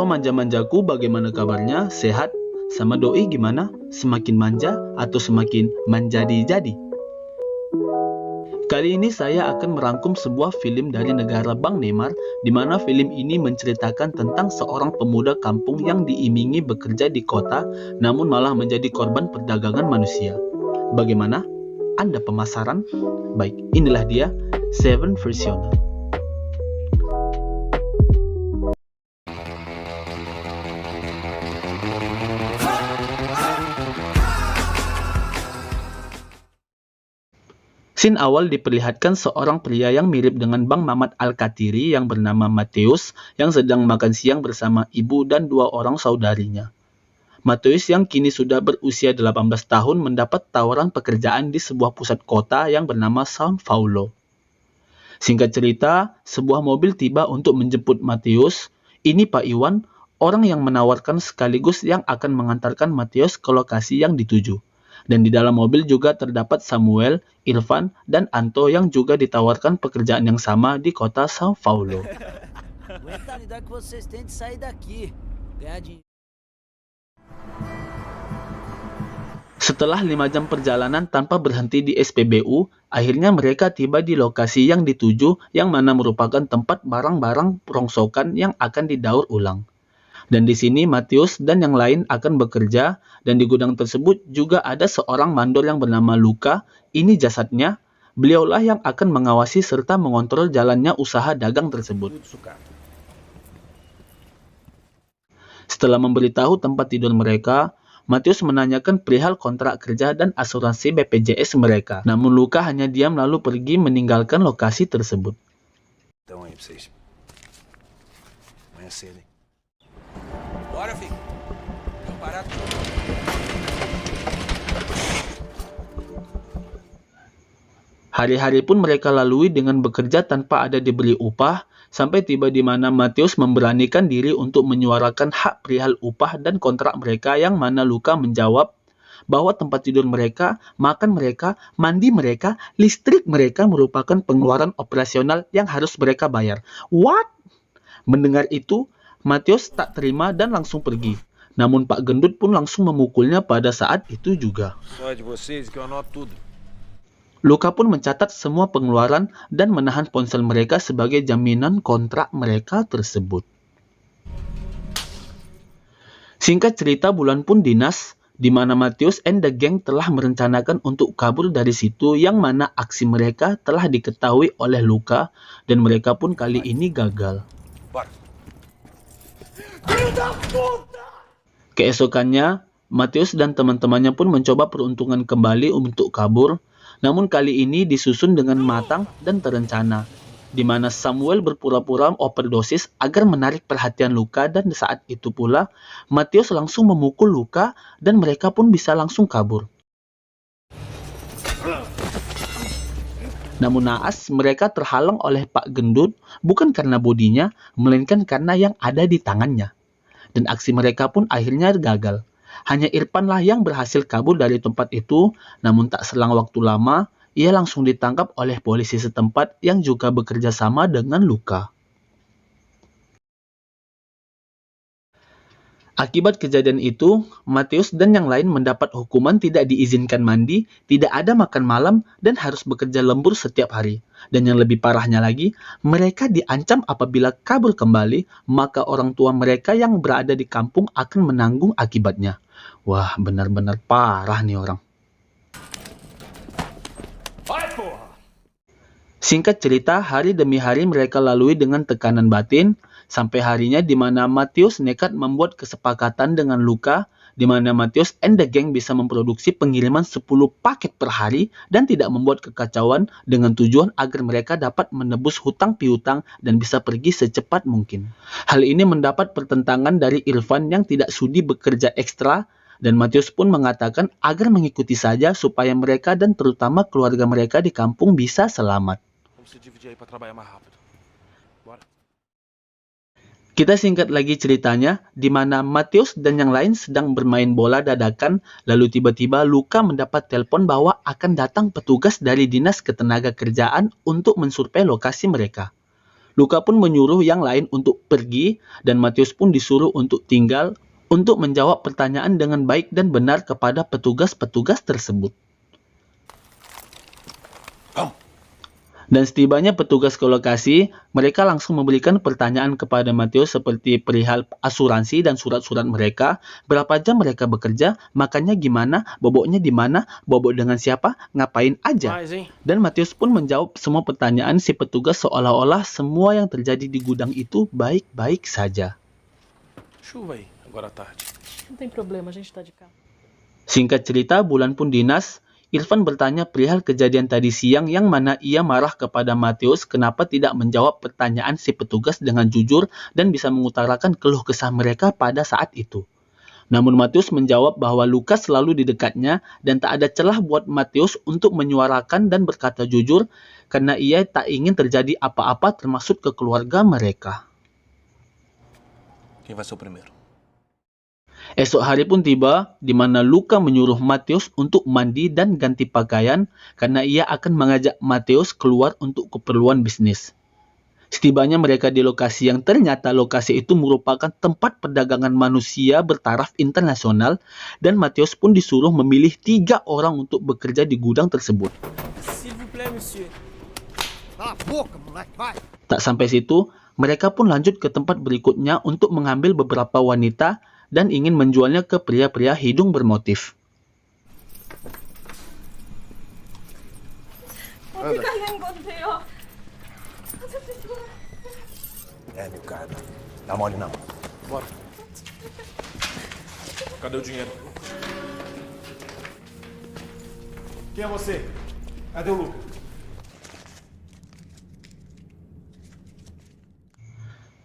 Halo manja-manjaku, bagaimana kabarnya? Sehat? Sama doi gimana? Semakin manja atau semakin menjadi-jadi? Kali ini saya akan merangkum sebuah film dari negara Bang Neymar, di mana film ini menceritakan tentang seorang pemuda kampung yang diimingi bekerja di kota, namun malah menjadi korban perdagangan manusia. Bagaimana? Anda penasaran? Baik, inilah dia, Seven Versioner. Scene awal diperlihatkan seorang pria yang mirip dengan Bang Mamat Al-Katiri yang bernama Mattheus yang sedang makan siang bersama ibu dan dua orang saudarinya. Mattheus yang kini sudah berusia 18 tahun mendapat tawaran pekerjaan di sebuah pusat kota yang bernama São Paulo. Singkat cerita, sebuah mobil tiba untuk menjemput Mattheus. Ini Pak Iwan, orang yang menawarkan sekaligus yang akan mengantarkan Mattheus ke lokasi yang dituju. Dan di dalam mobil juga terdapat Samuel, Irfan, dan Anto yang juga ditawarkan pekerjaan yang sama di kota São Paulo. Setelah 5 jam perjalanan tanpa berhenti di SPBU, akhirnya mereka tiba di lokasi yang dituju yang mana merupakan tempat barang-barang rongsokan yang akan didaur ulang. Dan di sini Mattheus dan yang lain akan bekerja, dan di gudang tersebut juga ada seorang mandor yang bernama Luka. Ini jasadnya. Beliaulah yang akan mengawasi serta mengontrol jalannya usaha dagang tersebut. Setelah memberitahu tempat tidur mereka, Mattheus menanyakan perihal kontrak kerja dan asuransi BPJS mereka. Namun Luka hanya diam lalu pergi meninggalkan lokasi tersebut. Hari-hari pun mereka lalui dengan bekerja tanpa ada diberi upah, sampai tiba di mana Mattheus memberanikan diri untuk menyuarakan hak perihal upah dan kontrak mereka, yang mana Luka menjawab bahwa tempat tidur mereka, makan mereka, mandi mereka, listrik mereka merupakan pengeluaran operasional yang harus mereka bayar. What? Mendengar itu, Mattheus tak terima dan langsung pergi. Namun Pak Gendut pun langsung memukulnya pada saat itu juga. Luka pun mencatat semua pengeluaran dan menahan ponsel mereka sebagai jaminan kontrak mereka tersebut. Singkat cerita, bulan pun dinas, di mana Mattheus and the gang telah merencanakan untuk kabur dari situ, yang mana aksi mereka telah diketahui oleh Luka, dan mereka pun kali ini gagal. Keesokannya, Mattheus dan teman-temannya pun mencoba peruntungan kembali untuk kabur, namun kali ini disusun dengan matang dan terencana, di mana Samuel berpura-pura overdosis agar menarik perhatian Luka, dan saat itu pula Mattheus langsung memukul Luka dan mereka pun bisa langsung kabur. Namun naas, mereka terhalang oleh Pak Gendut bukan karena bodinya, melainkan karena yang ada di tangannya. Dan aksi mereka pun akhirnya gagal. Hanya Irfanlah yang berhasil kabur dari tempat itu, namun tak selang waktu lama, ia langsung ditangkap oleh polisi setempat yang juga bekerja sama dengan Luka. Akibat kejadian itu, Mattheus dan yang lain mendapat hukuman tidak diizinkan mandi, tidak ada makan malam, dan harus bekerja lembur setiap hari. Dan yang lebih parahnya lagi, mereka diancam apabila kabur kembali, maka orang tua mereka yang berada di kampung akan menanggung akibatnya. Wah, benar-benar parah nih orang. Singkat cerita, hari demi hari mereka lalui dengan tekanan batin, sampai harinya di mana Mattheus nekat membuat kesepakatan dengan Luka, di mana Mattheus and the gang bisa memproduksi pengiriman 10 paket per hari dan tidak membuat kekacauan, dengan tujuan agar mereka dapat menebus hutang piutang dan bisa pergi secepat mungkin. Hal ini mendapat pertentangan dari Irfan yang tidak sudi bekerja ekstra, dan Mattheus pun mengatakan agar mengikuti saja supaya mereka dan terutama keluarga mereka di kampung bisa selamat. Kita singkat lagi ceritanya, di mana Mattheus dan yang lain sedang bermain bola dadakan, lalu tiba-tiba Luka mendapat telepon bahwa akan datang petugas dari Dinas Ketenagakerjaan untuk mensurvei lokasi mereka. Luka pun menyuruh yang lain untuk pergi, dan Matius pun disuruh untuk tinggal untuk menjawab pertanyaan dengan baik dan benar kepada petugas-petugas tersebut. Dan setibanya petugas ke lokasi, mereka langsung memberikan pertanyaan kepada Matius seperti perihal asuransi dan surat-surat mereka, berapa jam mereka bekerja, makannya gimana, boboknya di mana, bobok dengan siapa, ngapain aja. Dan Matius pun menjawab semua pertanyaan si petugas seolah-olah semua yang terjadi di gudang itu baik-baik saja. Chuva aí, agora à tarde. Não tem problema, a gente tá de carro. Singkat cerita, bulan pun dinas. Irfan bertanya perihal kejadian tadi siang yang mana ia marah kepada Matius kenapa tidak menjawab pertanyaan si petugas dengan jujur dan bisa mengutarakan keluh kesah mereka pada saat itu. Namun Matius menjawab bahwa Luka selalu di dekatnya dan tak ada celah buat Matius untuk menyuarakan dan berkata jujur karena ia tak ingin terjadi apa-apa termasuk ke keluarga mereka. Quem vai ser o primeiro? Esok hari pun tiba, di mana Luka menyuruh Matius untuk mandi dan ganti pakaian karena ia akan mengajak Matius keluar untuk keperluan bisnis. Setibanya mereka di lokasi yang ternyata lokasi itu merupakan tempat perdagangan manusia bertaraf internasional dan Matius pun disuruh memilih 3 orang untuk bekerja di gudang tersebut. S'il vous plaît, monsieur. Tak sampai situ, mereka pun lanjut ke tempat berikutnya untuk mengambil beberapa wanita dan ingin menjualnya ke pria-pria hidung bermotif. 어디 가는 건데요? Cara. Dá mole não. Bora. Cadê o dinheiro? Quem é você? Cadê o Luca?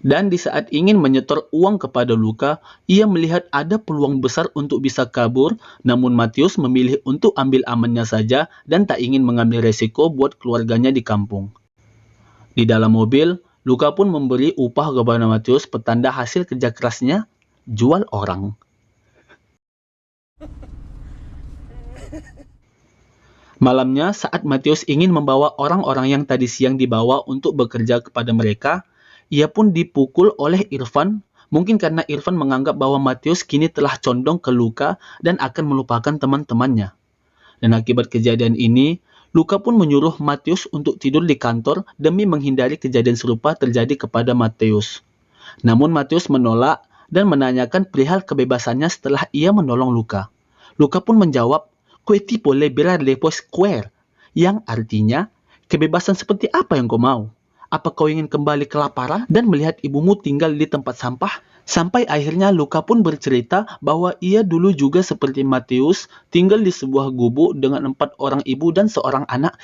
Dan di saat ingin menyetor uang kepada Luka, ia melihat ada peluang besar untuk bisa kabur, namun Matius memilih untuk ambil amannya saja dan tak ingin mengambil resiko buat keluarganya di kampung. Di dalam mobil, Luka pun memberi upah kepada Matius petanda hasil kerja kerasnya, jual orang. Malamnya, saat Matius ingin membawa orang-orang yang tadi siang dibawa untuk bekerja kepada mereka, ia pun dipukul oleh Irfan, mungkin karena Irfan menganggap bahwa Matius kini telah condong ke Luka dan akan melupakan teman-temannya. Dan akibat kejadian ini, Luka pun menyuruh Matius untuk tidur di kantor demi menghindari kejadian serupa terjadi kepada Matius. Namun Matius menolak dan menanyakan perihal kebebasannya setelah ia menolong Luka. Luka pun menjawab, "Kue tipo liberar después square," yang artinya, kebebasan seperti apa yang kau mau? Apa kau ingin kembali kelaparan dan melihat ibumu tinggal di tempat sampah? Sampai akhirnya Luka pun bercerita bahwa ia dulu juga seperti Matius tinggal di sebuah gubuk dengan 4 orang ibu dan seorang anak,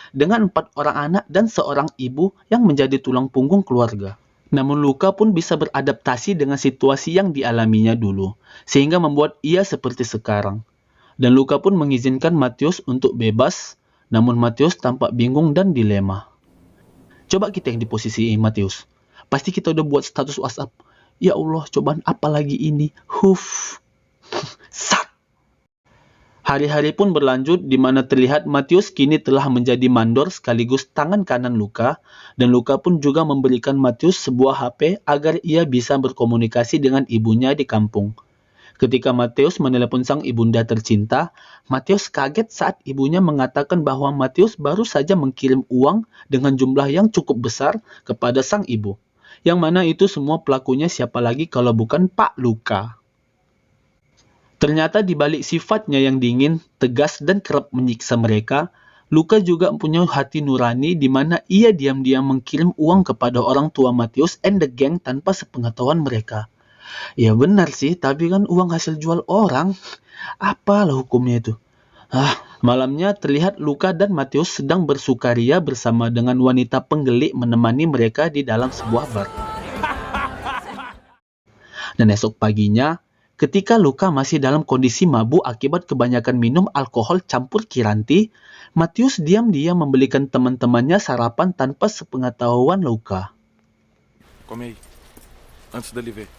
dengan 4 orang anak dan seorang ibu yang menjadi tulang punggung keluarga. Namun Luka pun bisa beradaptasi dengan situasi yang dialaminya dulu, sehingga membuat ia seperti sekarang. Dan Luka pun mengizinkan Matius untuk bebas, namun Matius tampak bingung dan dilema. Coba kita yang di posisi Matius. Pasti kita udah buat status WhatsApp. Ya Allah, cobaan apa lagi ini? Sat. Hari-hari pun berlanjut di mana terlihat Matius kini telah menjadi mandor sekaligus tangan kanan Luka, dan Luka pun juga memberikan Matius sebuah HP agar ia bisa berkomunikasi dengan ibunya di kampung. Ketika Matius menelepon sang ibunda tercinta, Matius kaget saat ibunya mengatakan bahwa Matius baru saja mengirim uang dengan jumlah yang cukup besar kepada sang ibu. Yang mana itu semua pelakunya siapa lagi kalau bukan Pak Luka. Ternyata di balik sifatnya yang dingin, tegas, dan kerap menyiksa mereka, Luka juga punya hati nurani di mana ia diam-diam mengirim uang kepada orang tua Matius and the gang tanpa sepengetahuan mereka. Ya benar sih, tapi kan uang hasil jual orang. Apalah hukumnya itu? Malamnya terlihat Luka dan Matius sedang bersukaria bersama dengan wanita penggelik menemani mereka di dalam sebuah bar. Dan esok paginya, ketika Luka masih dalam kondisi mabuk akibat kebanyakan minum alkohol campur Chianti, Matius diam-diam membelikan teman-temannya sarapan tanpa sepengetahuan Luka. Come aí, antes dele ver.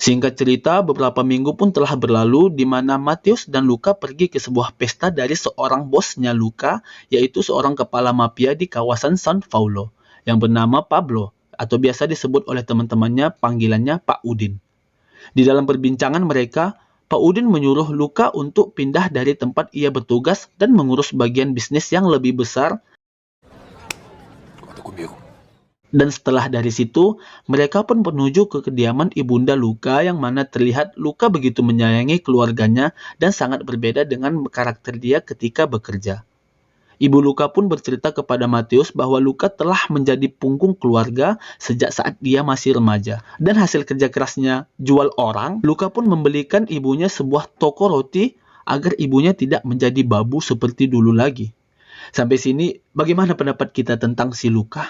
Singkat cerita, beberapa minggu pun telah berlalu di mana Matius dan Luka pergi ke sebuah pesta dari seorang bosnya Luka, yaitu seorang kepala mafia di kawasan São Paulo. yang bernama Pablo, atau biasa disebut oleh teman-temannya panggilannya Pak Udin. Di dalam perbincangan mereka, Pak Udin menyuruh Luka untuk pindah dari tempat ia bertugas dan mengurus bagian bisnis yang lebih besar. Dan setelah dari situ, mereka pun menuju ke kediaman ibunda Luka yang mana terlihat Luka begitu menyayangi keluarganya dan sangat berbeda dengan karakter dia ketika bekerja. Ibu Luka pun bercerita kepada Matius bahwa Luka telah menjadi punggung keluarga sejak saat dia masih remaja. Dan hasil kerja kerasnya jual orang, Luka pun membelikan ibunya sebuah toko roti agar ibunya tidak menjadi babu seperti dulu lagi. Sampai sini, bagaimana pendapat kita tentang si Luka?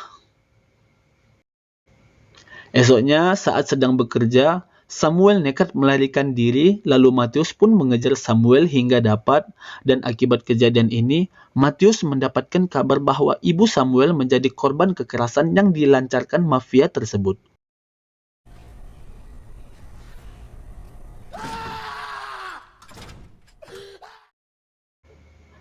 Esoknya, saat sedang bekerja, Samuel nekat melarikan diri, lalu Matius pun mengejar Samuel hingga dapat, dan akibat kejadian ini, Matius mendapatkan kabar bahwa ibu Samuel menjadi korban kekerasan yang dilancarkan mafia tersebut.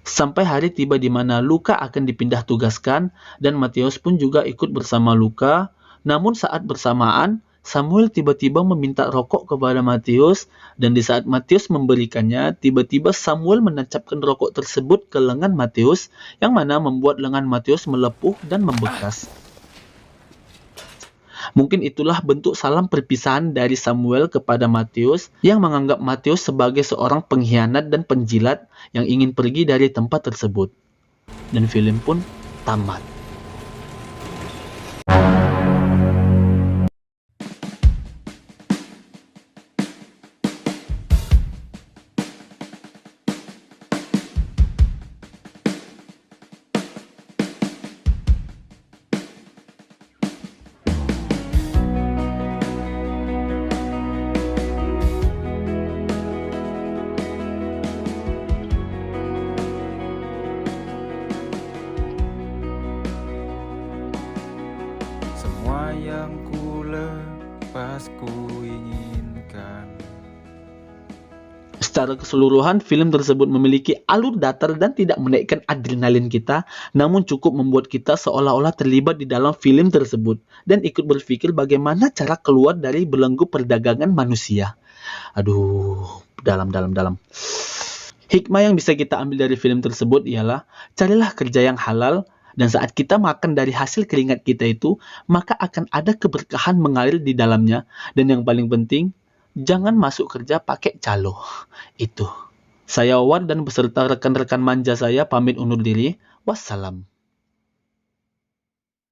Sampai hari tiba di mana Luka akan dipindah tugaskan, dan Matius pun juga ikut bersama Luka. Namun saat bersamaan, Samuel tiba-tiba meminta rokok kepada Matius, dan di saat Matius memberikannya, tiba-tiba Samuel menancapkan rokok tersebut ke lengan Matius, yang mana membuat lengan Matius melepuh dan membekas. Mungkin itulah bentuk salam perpisahan dari Samuel kepada Matius, yang menganggap Matius sebagai seorang pengkhianat dan penjilat yang ingin pergi dari tempat tersebut. Dan film pun tamat. Semua yang ku lepas ku inginkan. Secara keseluruhan, film tersebut memiliki alur datar dan tidak menaikkan adrenalin kita, namun cukup membuat kita seolah-olah terlibat di dalam film tersebut dan ikut berpikir bagaimana cara keluar dari belenggu perdagangan manusia. Aduh, dalam. Hikmah yang bisa kita ambil dari film tersebut ialah, carilah kerja yang halal, dan saat kita makan dari hasil keringat kita itu, maka akan ada keberkahan mengalir di dalamnya, dan yang paling penting, jangan masuk kerja pakai calo. Itu. Saya Wawan dan beserta rekan-rekan manja saya pamit undur diri. Wassalam.